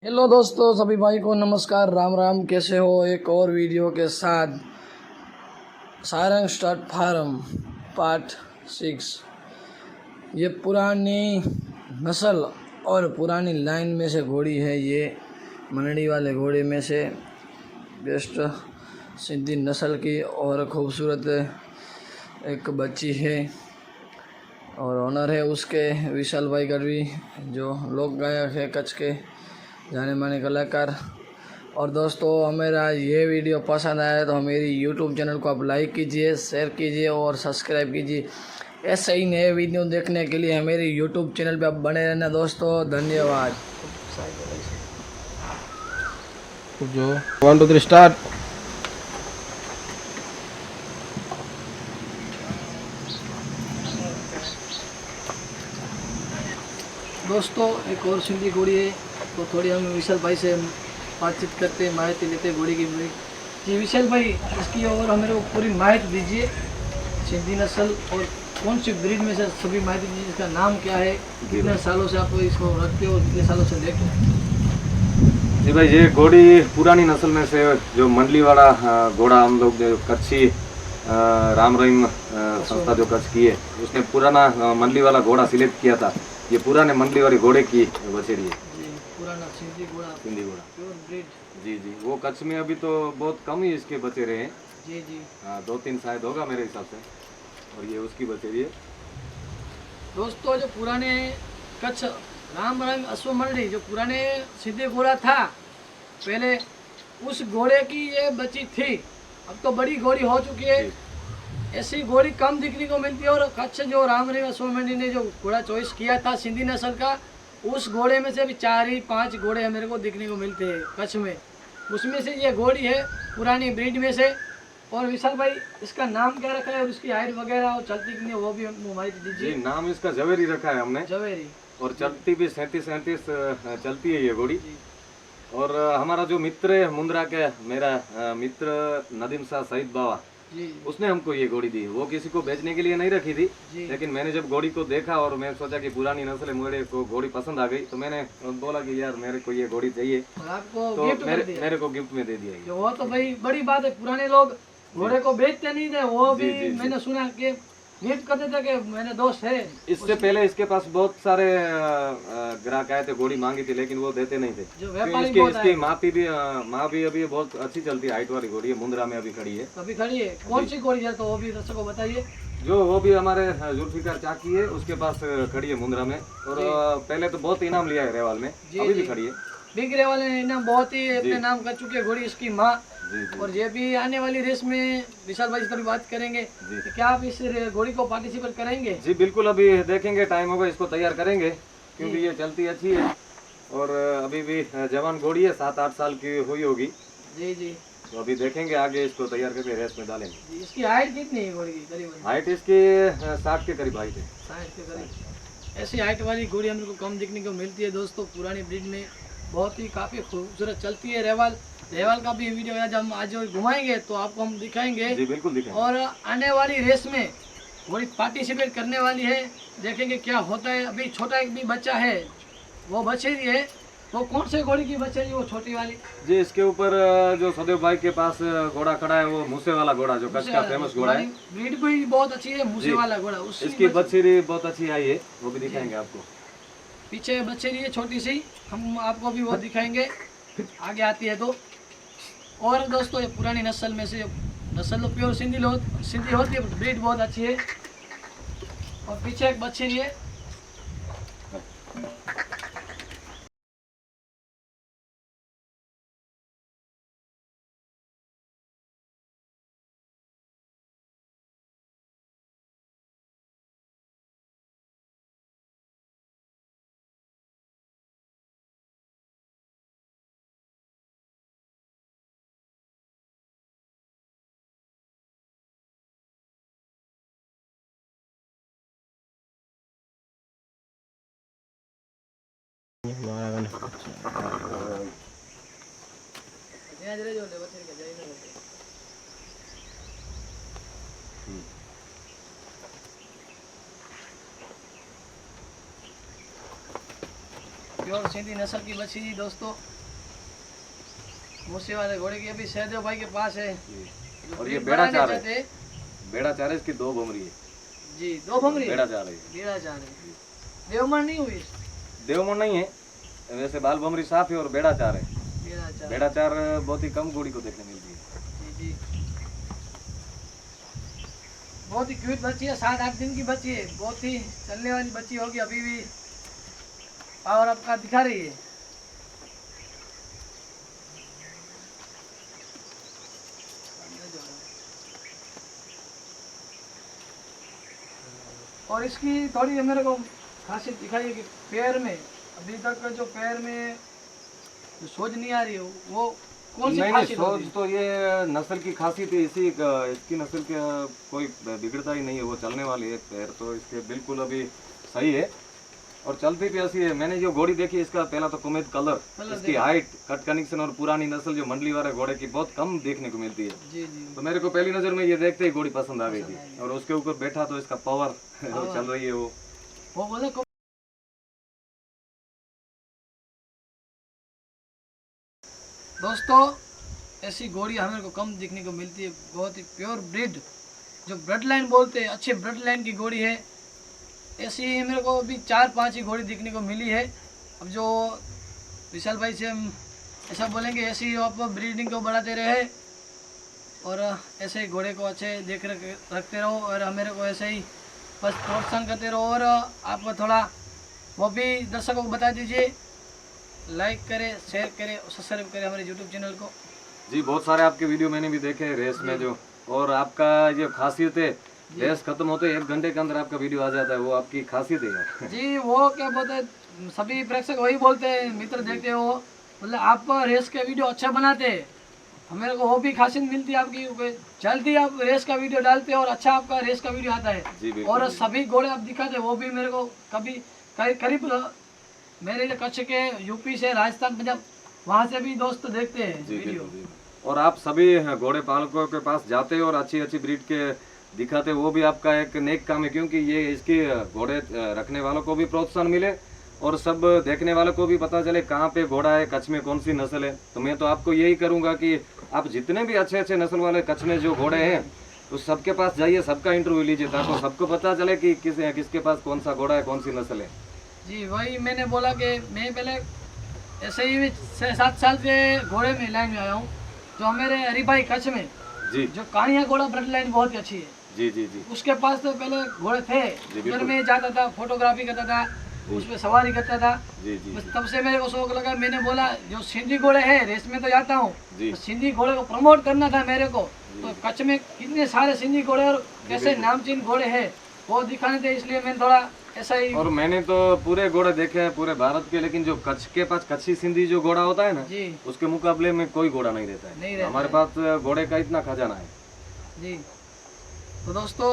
Hello दोस्तों, सभी भाई को नमस्कार, राम राम। कैसे हो? एक और वीडियो के साथ सारंग स्टार्ट फार्म पार्ट 6। ये पुरानी नस्ल और पुरानी लाइन में से घोड़ी है। ये मंडी वाले घोड़े में से बेस्ट सिंधी नस्ल की और खूबसूरत एक बच्ची है और ऑनर है उसके विशाल भाई गढ़वी, जो लोक गायक है कच्छ के जाने माने कलाकार। और दोस्तों, मेरा ये वीडियो पसंद आया तो मेरी यूट्यूब चैनल को आप लाइक कीजिए, शेयर कीजिए और सब्सक्राइब कीजिए। ऐसे ही नए वीडियो देखने के लिए मेरे यूट्यूब चैनल पे आप बने रहना दोस्तों। धन्यवाद। जो 1 2 3 स्टार्ट। दोस्तों, एक और सिंधी घोड़ी है तो थोड़ी हम विशाल भाई से बातचीत करते हैं, माहिती लेते हैं घोड़ी की। जी विशाल भाई, इसकी और हमें पूरी माहिती दीजिए। सिंधी नस्ल और कौन सी ब्रीड में से सभी माहिती दीजिए। इसका नाम क्या है, कितने सालों से आप इसको रखते हो, कितने सालों से देखते हो? जी भाई, ये घोड़ी पुरानी नस्ल में से जो मंडली वाला घोड़ा हम लोग जो कच्छी राम रहीम संस्था जो कच्छ की है, उसने पुराना मंडली वाला घोड़ा सिलेक्ट किया था। ये पुराने मंडली वाले घोड़े की बछेड़ी है। जी, पुराना सिंधी घोड़ा, सिंधी घोड़ा, प्योर ब्रीड। जी जी। वो कच्छ में अभी तो बहुत कम ही इसके बचे रहे हैं। जी जी। 2-3 शायद होगा मेरे हिसाब से। और ये उसकी बछेड़ी है। दोस्तों, जो पुराने कच्छ राम रहीम अश्व मंडी जो पुराने सिंधी घोड़ा था पहले, उस घोड़े की ये बची थी। अब तो बड़ी घोड़ी हो चुकी है। ऐसी घोड़ी कम दिखने को मिलती है। और कच्छ जो राम रहीम अश्व मंडी ने जो घोड़ा चॉइस किया था सिंधी नस्ल का, उस घोड़े में से भी 4 ही 5 घोड़े मेरे को दिखने को मिलते हैं कच्छ में। उसमें से ये घोड़ी है पुरानी ब्रीड में से। और विशाल भाई, इसका नाम क्या रखा है और उसकी हाइट वगैरह और चलती कितनी, वो भी हमको माहिती दीजिए। जी, नाम इसका जवेरी रखा है हमने। जवेरी। और चलती भी 37-37 चलती है ये घोड़ी। जी और हमारा जो मित्र है मुंद्रा के, मेरा मित्र नदीम शाह सईद बाबा, जी उसने हमको ये घोड़ी दी। वो किसी को बेचने के लिए नहीं रखी थी, जी। लेकिन मैंने जब घोड़ी को देखा और मैं सोचा कि पुरानी नस्ल है, मुझे को घोड़ी पसंद आ गई, तो मैंने बोला कि यार मेरे को ये घोड़ी चाहिए, और आपको तो गिफ्ट कर दिया। मेरे को गिफ्ट में दे दिया ये। जो वो तो भाई बड़ी बात है। पुराने लोग घोड़े को बेचते नहीं थे, वो जी, भी जी, जी। मैंने सुना कि गिफ्ट करते थे कि मैंने दोस्त है। इससे पहले इसके पास बहुत सारे ग्राहक आए थे, घोड़ी मांगी थी, लेकिन वो देते नहीं थे। जो क्योंकि व्यापारी इसकी बहुत इसकी आए। माँ भी अभी बहुत अच्छी चलती है, हाइट वाली घोड़ी है, मुंद्रा में अभी खड़ी है। कभी खड़ी है? कौन सी घोड़ी है तो वो भी दर्शकों को बताइए। जो वो भी हमारे जुल्फिकार चाकी है, उसके पास खड़ी है मुंद्रा में। और पहले तो बहुत इनाम लिया है रेवाल में, अभी भी खड़ी है। बिगरे वाले ने इनाम बहुत ही अपने नाम कर चुकी है घोड़ी, इसकी माँ। जी जी और ये भी आने वाली रेस में विशाल भाई से कभी बात करेंगे जी। कि क्या आप इस घोड़ी को पार्टिसिपेट करेंगे? जी बिल्कुल, अभी देखेंगे, टाइम होगा इसको तैयार करेंगे, क्योंकि ये चलती अच्छी है और अभी भी जवान घोड़ी है, 7-8 साल की हुई होगी। जी जी तो अभी देखेंगे आगे, इसको तैयार करके रेस में डालेंगे। जी। इसकी हाइट कितनी है घोड़ी की करीबन? हाइट इसकी 60 के करीब हाइट है। 60 के करीब। ऐसी हाइट वाली घोड़ी हम लोग को कम दिखने को मिलती है दोस्तों। पुरानी ब्रीड में बहुत ही काफ़ी खूबसूरत चलती है। रेवाल का भी वीडियो आज हम घुमाएंगे तो आपको हम दिखाएंगे। जी बिल्कुल दिखाएंगे। और आने वाली रेस में घोड़ी पार्टिसिपेट करने वाली है, देखेंगे क्या होता है। अभी छोटा एक भी बच्चा है, वो बछेरी है। वो कौन से घोड़ी की बछेरी, वो छोटी वाली? जी, इसके ऊपर जो सदैव भाई के पास घोड़ा खड़ा है, वो मूसे वाला घोड़ा, जो कच्छ का फेमस घोड़ा है। ब्रीड भी बहुत अच्छी है, मूसे वाला घोड़ा। इसकी बछेरी बहुत अच्छी आई है, वो भी दिखाएंगे आपको। पीछे बछेरी है छोटी सी, हम आपको भी वो दिखाएंगे आगे आती है तो। और दोस्तों, ये पुरानी नस्ल में से नस्ल तो प्योर सिंधी होती है, ब्रीड बहुत अच्छी है। और पीछे एक बछेरी है। प्योर सिंधी नस्ल की बच्ची जी दोस्तों, मूसे वाले घोड़े की अभी सहदेव भाई के पास है। जो और ये breed बेड़ा बनाने चार है, चाहते हैं। बेड़ा चार है, इसकी 2 भमरी है। जी 2 भमरी बेड़ा चार है, बेड़ा चार है। देवमन नहीं हुई, देवमन नहीं है वैसे, बाल भमरी साफ है और बेड़ा चार है। बेड़ा चार। बेड़ा चार बहुत ही कम घोड़ी को देखने मिलती है। जी जी, बहुत ही क्यूट बच्ची है, 7-8 दिन की बच्ची है, बहुत ही चलने वाली बच्ची होगी। अभी भी पावर आपका दिखा रही है। और इसकी थोड़ी मेरे को खासियत दिखाई है कि पैर में अभी तक जो पैर में जो सोज नहीं आ रही है, वो कौन सी नहीं खासियत होती सोच है? तो ये नस्ल की खासियत है, इसकी नस्ल का कोई बिगड़ता ही नहीं है, वो चलने वाली है। पैर तो इसके बिल्कुल अभी सही है और चलती भी ऐसी है। मैंने जो घोड़ी देखी इसका पहला तो कुमेद कलर, इसकी हाइट, कट कनेक्शन और पुरानी नस्ल जो मंडली वाले घोड़े की बहुत कम देखने को मिलती है। जी जी तो मेरे को पहली नजर में ये देखते ही घोड़ी पसंद आ गई थी और उसके ऊपर बैठा तो इसका पावर चल रही है वो बोले दोस्तों, ऐसी घोड़ी हमें को कम देखने को मिलती है। बहुत ही प्योर ब्रीड, जो ब्लड लाइन बोलते हैं, अच्छे ब्लड लाइन की घोड़ी है। ऐसी मेरे को अभी 4-5 ही घोड़ी देखने को मिली है। अब जो विशाल भाई से हम ऐसा बोलेंगे, ऐसी आप ब्रीडिंग को बढ़ाते रहे और ऐसे ही घोड़े को अच्छे देख रखते रहो और मेरे को ऐसे ही बस प्रोत्साहन करते रहो। और आप थोड़ा वो भी दर्शकों को बता दीजिए, लाइक करें, शेयर करें, सब्सक्राइब करें हमारे यूट्यूब चैनल को। जी। बहुत सारे आपके वीडियो मैंने भी देखे हैं रेस में जो, और आपका ये खासियत है, रेस खत्म होते 1 घंटे के अंदर आपका वीडियो आ जाता है, वो आपकी खासियत है यार। जी वो क्या बोलते हैं, सभी प्रेक्षक वही बोलते हैं, मित्र देखते हो, मतलब आप रेस के वीडियो अच्छा बनाते हैं, हमें को वो भी खासियत मिलती है आपकी। जल्दी आप रेस का वीडियो डालते हैं और अच्छा आपका रेस का वीडियो आता है। जी बिल्कुल, और सभी घोड़े आप दिखाते हैं, वो भी मेरे को कभी करीब मेरे जो कच्छ के यूपी से राजस्थान पंजाब वहाँ से भी दोस्त देखते हैं जी वीडियो। बिल्कुल, जी। और आप सभी घोड़े पालकों के पास जाते हो और अच्छी अच्छी ब्रीड के दिखाते हो, वो भी आपका एक नेक काम है, क्योंकि ये इसके घोड़े रखने वालों को भी प्रोत्साहन मिले और सब देखने वालों को भी पता चले कहाँ पे घोड़ा है, कच्छ में कौन सी नस्ल है। तो मैं तो आपको यही करूँगा कि आप जितने भी अच्छे अच्छे नस्ल वाले कच्छ में जो घोड़े हैं उस सबके पास जाइए, सबका इंटरव्यू लीजिए, ताकि सबको पता चले कि किसके पास कौन सा घोड़ा है, कौन सी नस्ल है। जी वही मैंने बोला कि मैं पहले ऐसे ही 6-7 साल से घोड़े में लाइन में आया हूँ। जो हमारे हरिभाई कच्छ में जी जो कहानियाँ घोड़ा ब्लड लाइन बहुत ही अच्छी है। जी जी जी उसके पास तो पहले घोड़े थे, उधर में जाता था, फोटोग्राफी करता था, उस पर सवारी करता था। जी जी बस तब से मेरे को शौक लगा, मैंने बोला जो सिंधी घोड़े हैं, रेस में तो जाता हूँ, जी। तो सिंधी घोड़े को प्रमोट करना था मेरे को। तो कच्छ में कितने सारे सिंधी घोड़े और कैसे नामचीन घोड़े हैं वो दिखाने थे, इसलिए मैंने थोड़ा ऐसा ही। और मैंने तो पूरे घोड़े देखे हैं पूरे भारत के, लेकिन जो कच्छ के पास कच्ची सिंधी जो घोड़ा होता है ना जी उसके मुकाबले में कोई घोड़ा नहीं रहता है। नहीं रहता हमारे है। पास घोड़े का इतना खजाना है। जी तो दोस्तों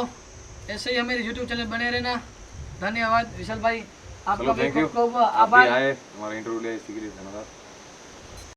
ऐसे ही हमारे यूट्यूब चैनल बने रहना। धन्यवाद विशाल भाई, आपका चलो भी थैंक यू, खूब खूब आप भी आभार। आए हमारा इंटरव्यू ले, इसी के लिए धन्यवाद।